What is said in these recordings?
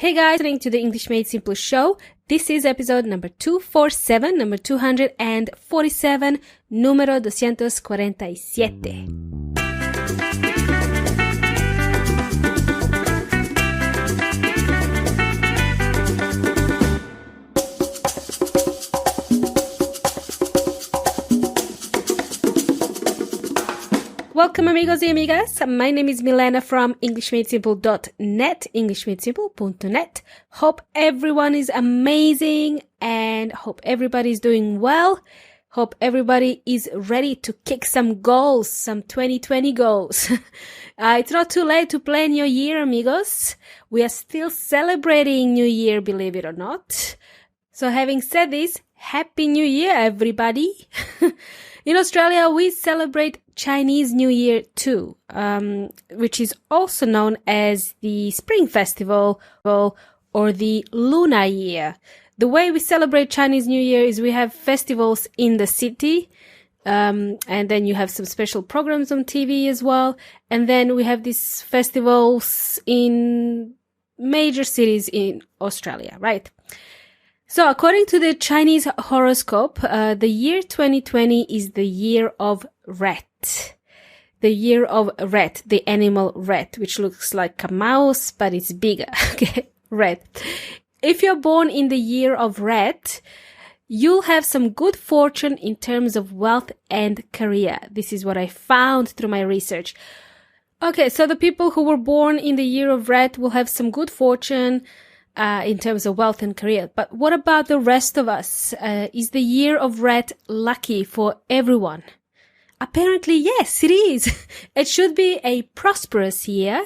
Hey guys, listening to the English Made Simple show. This is episode number 247, number 247, número 247. Welcome amigos y amigas. My name is Milena from EnglishMadeSimple.net, EnglishMadeSimple.net. Hope everyone is amazing and hope everybody is doing well. Hope everybody is ready to kick some goals, some 2020 goals. It's not too late to plan your year, amigos. We are still celebrating New Year, believe it or not. So having said this, Happy New Year, everybody. In Australia, we celebrate Chinese New Year too, which is also known as the Spring Festival or the Lunar Year. The way we celebrate Chinese New Year is we have festivals in the city, and then you have some special programs on TV as well. And then we have these festivals in major cities in Australia, right? So according to the Chinese horoscope, the year 2020 is the year of rat. The year of rat, the animal rat, which looks like a mouse, but it's bigger. Okay, rat. If you're born in the year of rat, you'll have some good fortune in terms of wealth and career. This is what I found through my research. Okay, so the people who were born in the year of rat will have some good fortune in terms of wealth and career. But what about the rest of us? Is the year of rat lucky for everyone? Apparently, yes, it is. It should be a prosperous year.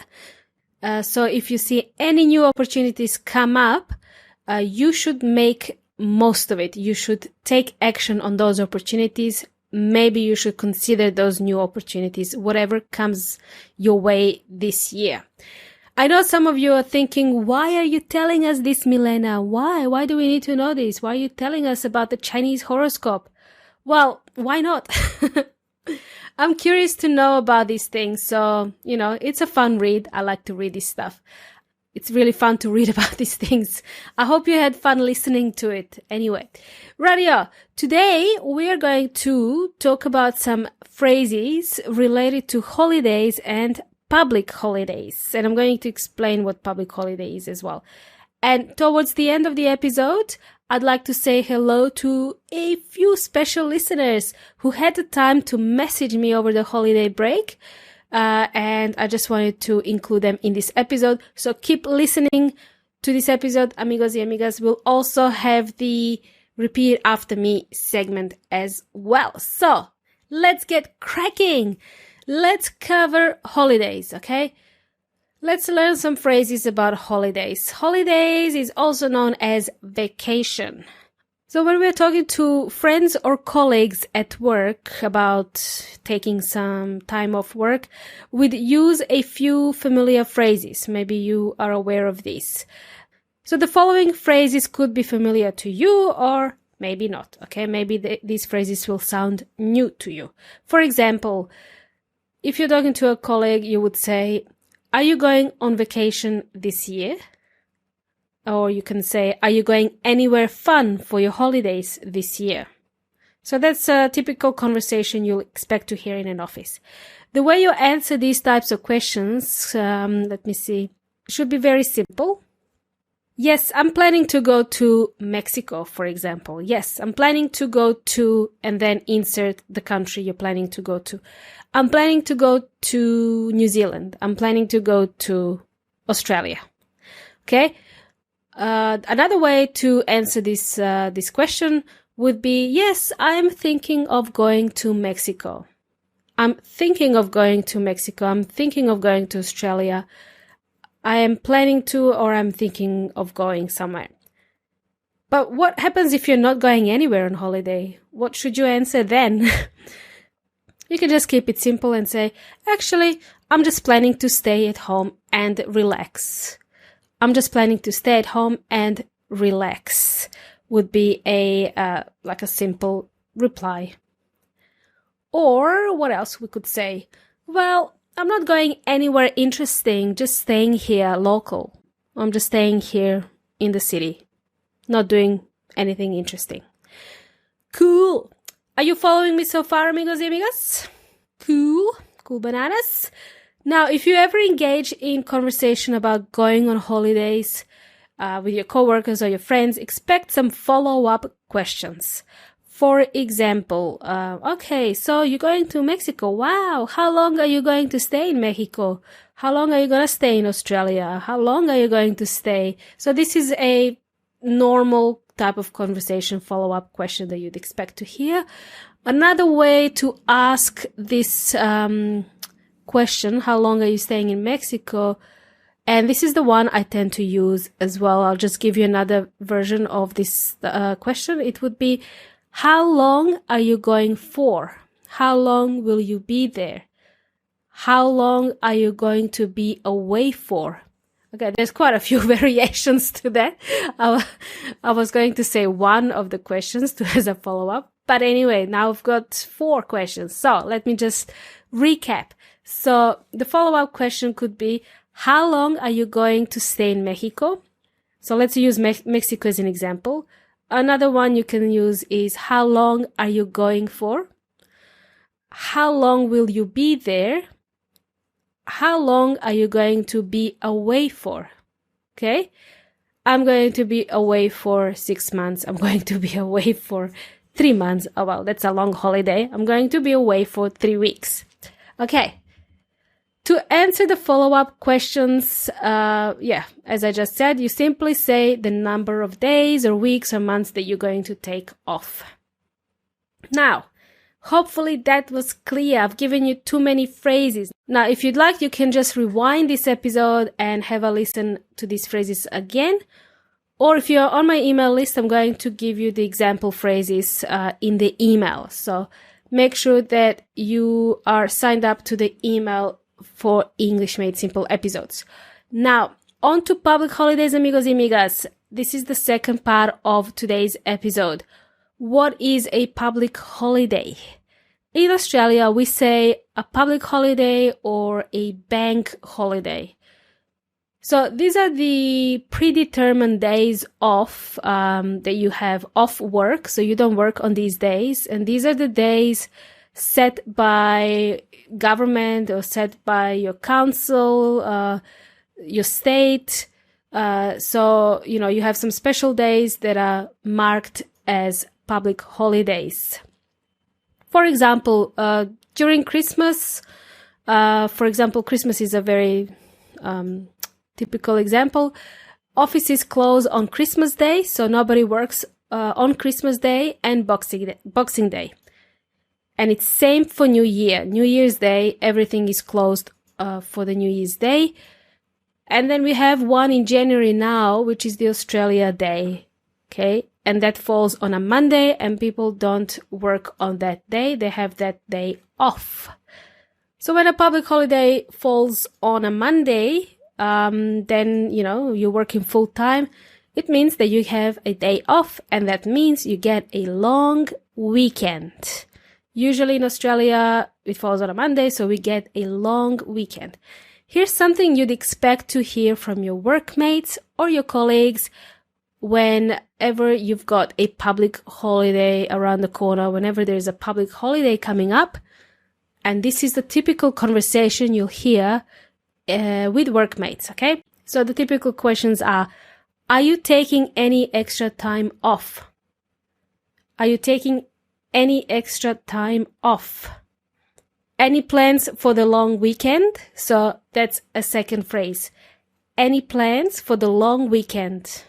So if you see any new opportunities come up, you should make most of it. You should take action on those opportunities. Maybe you should consider those new opportunities, whatever comes your way this year. I know some of you are thinking, why are you telling us this, Milena? Why? Why do we need to know this? Why are you telling us about the Chinese horoscope? Well, why not? I'm curious to know about these things. So, it's a fun read. I like to read this stuff. It's really fun to read about these things. I hope you had fun listening to it. Anyway, radio. Today we are going to talk about some phrases related to holidays and public holidays. And I'm going to explain what public holiday is as well. And towards the end of the episode, I'd like to say hello to a few special listeners who had the time to message me over the holiday break. And I just wanted to include them in this episode. So keep listening to this episode, amigos y amigas. We'll also have the repeat after me segment as well. So let's get cracking. Let's cover holidays, okay? Let's learn some phrases about holidays. Holidays is also known as vacation. So when we're talking to friends or colleagues at work about taking some time off work, we'd use a few familiar phrases. Maybe you are aware of this. So the following phrases could be familiar to you or maybe not, okay? Maybe these phrases will sound new to you. For example, if you're talking to a colleague, you would say, are you going on vacation this year? Or you can say, are you going anywhere fun for your holidays this year? So that's a typical conversation you'll expect to hear in an office. The way you answer these types of questions, should be very simple. Yes, I'm planning to go to Mexico, for example. Yes, I'm planning to go to, and then insert the country you're planning to go to. I'm planning to go to New Zealand. I'm planning to go to Australia. Okay? Another way to answer this question would be, yes, I'm thinking of going to Mexico. I'm thinking of going to Mexico. I'm thinking of going to Australia. I am planning to, or I'm thinking of going somewhere. But what happens if you're not going anywhere on holiday? What should you answer then? You can just keep it simple and say, actually, I'm just planning to stay at home and relax. I'm just planning to stay at home and relax would be a simple reply. Or what else we could say? Well, I'm not going anywhere interesting, just staying here local. I'm just staying here in the city, not doing anything interesting. Cool. Are you following me so far, amigos y amigas? Cool. Cool bananas. Now, if you ever engage in conversation about going on holidays with your coworkers or your friends, expect some follow-up questions. For example, okay, so you're going to Mexico. Wow. How long are you going to stay in Mexico? How long are you going to stay in Australia? How long are you going to stay? So this is a normal type of conversation follow-up question that you'd expect to hear. Another way to ask this question, how long are you staying in Mexico? And this is the one I tend to use as well. I'll just give you another version of this question. It would be, how long are you going for? How long will you be there? How long are you going to be away for? Okay, there's quite a few variations to that. I was going to say one of the questions as a follow-up. But anyway, now I've got 4 questions. So let me just recap. So the follow-up question could be, how long are you going to stay in Mexico? So let's use Mexico as an example. Another one you can use is, how long are you going for? How long will you be there? How long are you going to be away for? Okay. I'm going to be away for 6 months. I'm going to be away for 3 months. Oh, well, that's a long holiday. I'm going to be away for 3 weeks. Okay. To answer the follow-up questions, as I just said, you simply say the number of days or weeks or months that you're going to take off. Now, hopefully that was clear. I've given you too many phrases. Now, if you'd like, you can just rewind this episode and have a listen to these phrases again. Or if you're on my email list, I'm going to give you the example phrases in the email. So make sure that you are signed up to the email for English Made Simple episodes. Now, on to public holidays, amigos y amigas. This is the second part of today's episode. What is a public holiday? In Australia, we say a public holiday or a bank holiday. So these are the predetermined days off that you have off work. So you don't work on these days. And these are the days set by government or set by your council, your state. So, you have some special days that are marked as public holidays. For example, during Christmas, Christmas is a very typical example. Offices close on Christmas Day, so nobody works on Christmas Day and Boxing Day. And it's same for New Year. New Year's Day, everything is closed for the New Year's Day. And then we have one in January now, which is the Australia Day. Okay. And that falls on a Monday, and people don't work on that day. They have that day off. So when a public holiday falls on a Monday, then, you're working full time. It means that you have a day off, and that means you get a long weekend. Usually in Australia, it falls on a Monday, so we get a long weekend. Here's something you'd expect to hear from your workmates or your colleagues whenever you've got a public holiday around the corner, whenever there's a public holiday coming up. And this is the typical conversation you'll hear with workmates, okay? So the typical questions are you taking any extra time off? Are you taking any extra time off? Any plans for the long weekend? So that's a second phrase. Any plans for the long weekend?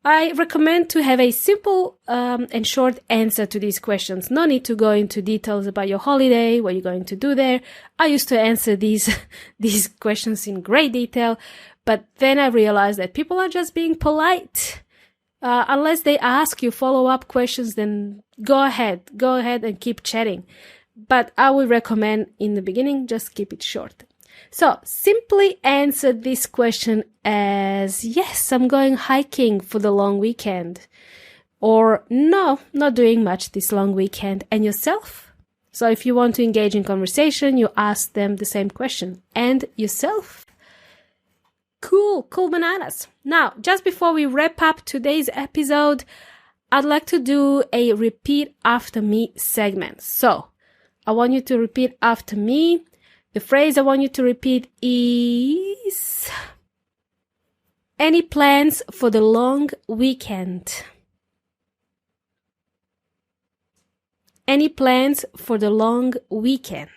I recommend to have a simple and short answer to these questions. No need to go into details about your holiday, what you're going to do there. I used to answer these questions in great detail, but then I realized that people are just being polite. Unless they ask you follow-up questions, then go ahead and keep chatting. But I would recommend in the beginning, just keep it short. So simply answer this question as, yes, I'm going hiking for the long weekend. Or no, not doing much this long weekend. And yourself? So if you want to engage in conversation, you ask them the same question. And yourself? Cool bananas. Now, just before we wrap up today's episode, I'd like to do a repeat after me segment. So, I want you to repeat after me. The phrase I want you to repeat is, any plans for the long weekend? Any plans for the long weekend?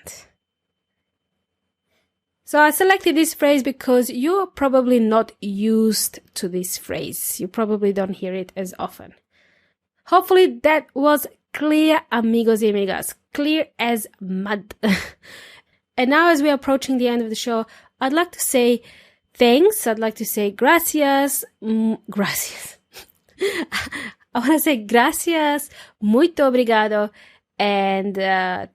So I selected this phrase because you're probably not used to this phrase. You probably don't hear it as often. Hopefully that was clear, amigos y amigas. Clear as mud. And now as we're approaching the end of the show, I'd like to say thanks. I'd like to say gracias. Gracias. I want to say gracias, muito obrigado, and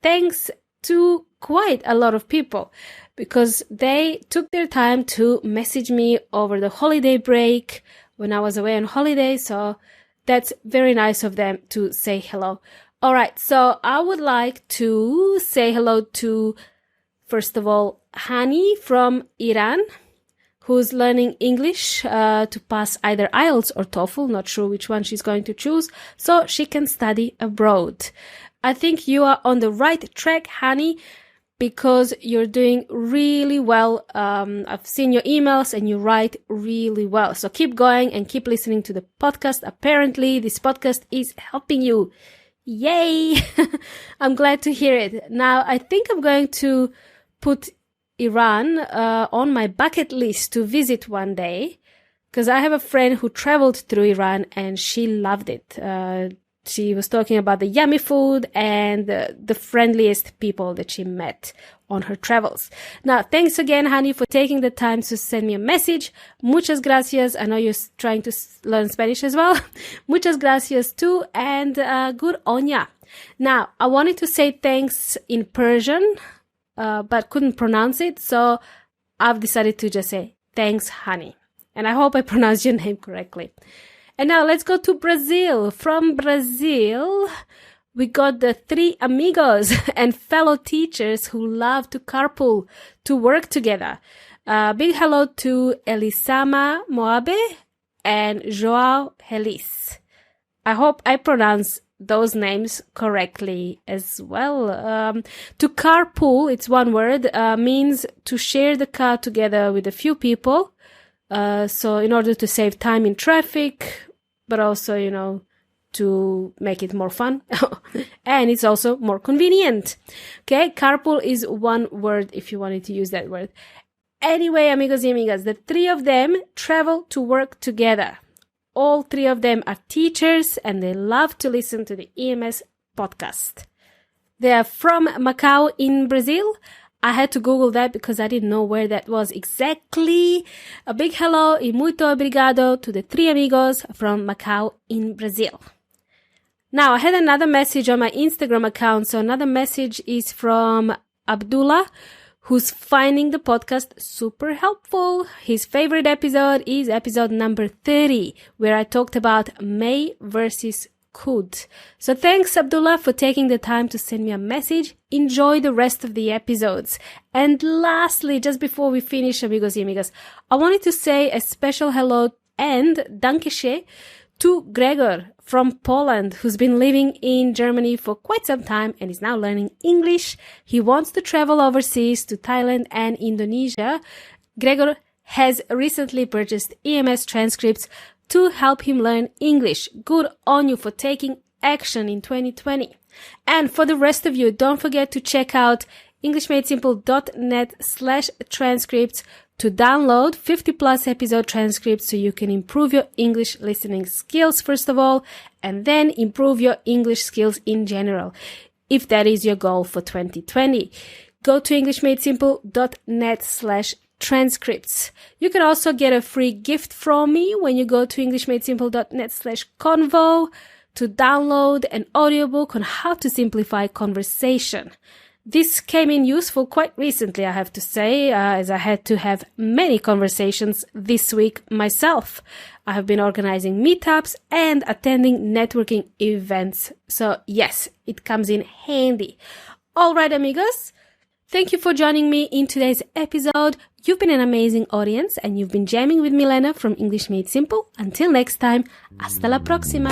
thanks to quite a lot of people because they took their time to message me over the holiday break when I was away on holiday. So that's very nice of them to say hello. All right. So I would like to say hello to, first of all, Hani from Iran, who's learning English to pass either IELTS or TOEFL, not sure which one she's going to choose, so she can study abroad. I think you are on the right track, Hani, because you're doing really well. I've seen your emails and you write really well. So keep going and keep listening to the podcast. Apparently, this podcast is helping you. Yay! I'm glad to hear it. Now, I think I'm going to put Iran on my bucket list to visit one day because I have a friend who traveled through Iran and she loved it. She was talking about the yummy food and the friendliest people that she met on her travels. Now, thanks again, Hani, for taking the time to send me a message. Muchas gracias. I know you're trying to learn Spanish as well. Muchas gracias too, and good on ya. Now, I wanted to say thanks in Persian, but couldn't pronounce it, so I've decided to just say thanks, Hani. And I hope I pronounced your name correctly. And now let's go to Brazil. From Brazil, we got the three amigos and fellow teachers who love to carpool, to work together. Big hello to Elisama Moabe and Joao Helis. I hope I pronounce those names correctly as well. To carpool, it's one word, means to share the car together with a few people. So in order to save time in traffic, but also, to make it more fun. And it's also more convenient. Okay, carpool is one word if you wanted to use that word. Anyway, amigos y amigas, the three of them travel to work together. All three of them are teachers and they love to listen to the EMS podcast. They are from Macau in Brazil. I had to Google that because I didn't know where that was exactly. A big hello y muito obrigado to the three amigos from Macau in Brazil. Now, I had another message on my Instagram account. So another message is from Abdullah, who's finding the podcast super helpful. His favorite episode is episode number 30, where I talked about may versus could. So thanks, Abdullah, for taking the time to send me a message. Enjoy the rest of the episodes. And lastly, just before we finish, amigos y amigas, I wanted to say a special hello and dankeschön to Gregor from Poland, who's been living in Germany for quite some time and is now learning English. He wants to travel overseas to Thailand and Indonesia. Gregor has recently purchased EMS transcripts to help him learn English. Good on you for taking action in 2020. And for the rest of you, don't forget to check out englishmadesimple.net/transcripts to download 50 plus episode transcripts so you can improve your English listening skills first of all, and then improve your English skills in general, if that is your goal for 2020. Go to englishmadesimple.net/transcripts. You can also get a free gift from me when you go to englishmadesimple.net/convo to download an audiobook on how to simplify conversation. This came in useful quite recently, I have to say, as I had to have many conversations this week myself. I have been organizing meetups and attending networking events. So yes, it comes in handy. All right, amigos. Thank you for joining me in today's episode. You've been an amazing audience and you've been jamming with Milena from English Made Simple. Until next time, hasta la próxima!